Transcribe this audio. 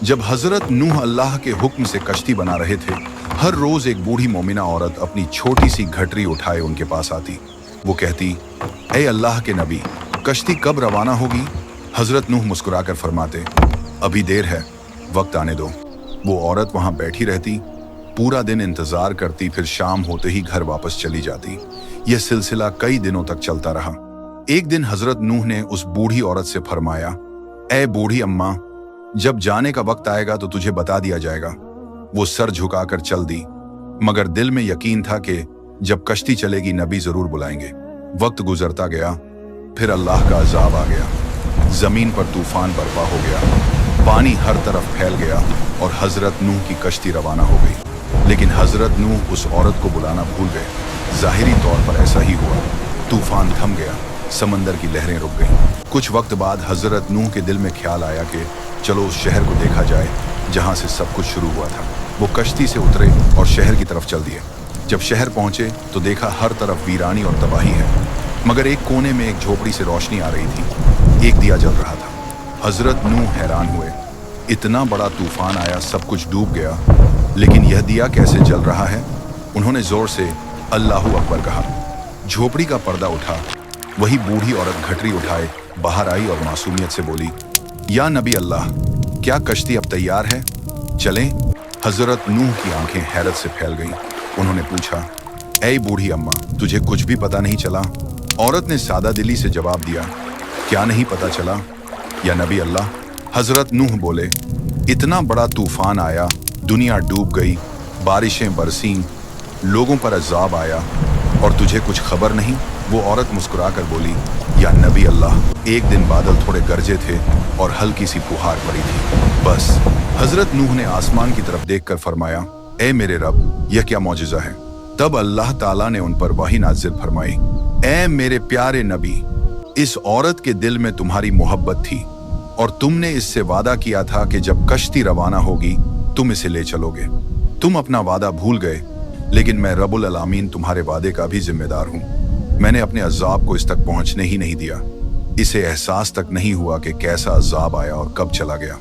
जब हजरत नूह अल्लाह के हुक्म से कश्ती बना रहे थे, हर रोज एक बूढ़ी मोमिना औरत अपनी छोटी सी घटरी उठाए उनके पास आती। वो कहती, ए अल्लाह के नबी, कश्ती कब रवाना होगी? हजरत नूह मुस्कुराकर फरमाते, अभी देर है, वक्त आने दो। वो औरत वहां बैठी रहती, पूरा दिन इंतजार करती, फिर शाम होते ही घर वापस चली जाती। यह सिलसिला कई दिनों तक चलता रहा। एक दिन हजरत नूह ने उस बूढ़ी औरत से फरमाया, ए बूढ़ी अम्मा, जब जाने का वक्त आएगा तो तुझे बता दिया जाएगा। वो सर झुकाकर चल दी, मगर दिल में यकीन था कि जब कश्ती चलेगी नबी जरूर बुलाएंगे। वक्त गुजरता गया, फिर अल्लाह का अजाब आ गया। जमीन पर तूफान बर्पा हो गया, पानी हर तरफ फैल गया और हजरत नूह की कश्ती रवाना हो गई। लेकिन हजरत नूह उस औरत को बुलाना भूल गए। जाहिरी तौर पर ऐसा ही हुआ। तूफान थम गया, समंदर की लहरें रुक गईं। कुछ वक्त बाद हजरत नूह के दिल में ख्याल आया कि चलो उस शहर को देखा जाए जहां से सब कुछ शुरू हुआ था। वो कश्ती से उतरे और शहर की तरफ चल दिए। जब शहर पहुंचे तो देखा हर तरफ वीरानी और तबाही है, मगर एक कोने में एक झोपड़ी से रोशनी आ रही थी। एक दिया जल रहा था। हजरत नूह हैरान हुए, इतना बड़ा तूफान आया, सब कुछ डूब गया, लेकिन यह दिया कैसे जल रहा है? उन्होंने जोर से अल्लाहू अकबर कहा। झोपड़ी का पर्दा उठा। वही बूढ़ी औरत घटरी उठाए बाहर आई और मासूमियत से बोली, या नबी अल्लाह, क्या कश्ती अब तैयार है? चलें? हजरत नूह की आंखें हैरत से फैल गईं। उन्होंने पूछा, ऐ बूढ़ी अम्मा, तुझे कुछ भी पता नहीं चला? औरत ने सादा दिली से जवाब दिया, क्या नहीं पता चला या नबी अल्लाह? हजरत नूह बोले, इतना बड़ा तूफान आया, दुनिया डूब गई, बारिशें बरसीं, लोगों पर अजाब आया और तुझे कुछ खबर नहीं? वो औरत मुस्कुराकर बोली, या नबी अल्लाह, एक दिन बादल थोड़े गरजे थे और हल्की सी फुहार पड़ी थी, बस। हजरत नूह ने आसमान की तरफ देखकर फरमाया, ए मेरे रब, यह क्या मौजिज़ा है? तब अल्लाह ताला ने उन पर वही नाज़िल फरमाई, ए मेरे प्यारे नबी, इस औरत के दिल में तुम्हारी मोहब्बत थी और तुमने इससे वादा किया था कि जब कश्ती रवाना होगी तुम इसे ले चलोगे। तुम अपना वादा भूल गए, लेकिन मैं रब्बुल आलमीन तुम्हारे वादे का भी जिम्मेदार हूँ। मैंने अपने अजाब को इस तक पहुंचने ही नहीं दिया। इसे एहसास तक नहीं हुआ कि कैसा अजाब आया और कब चला गया।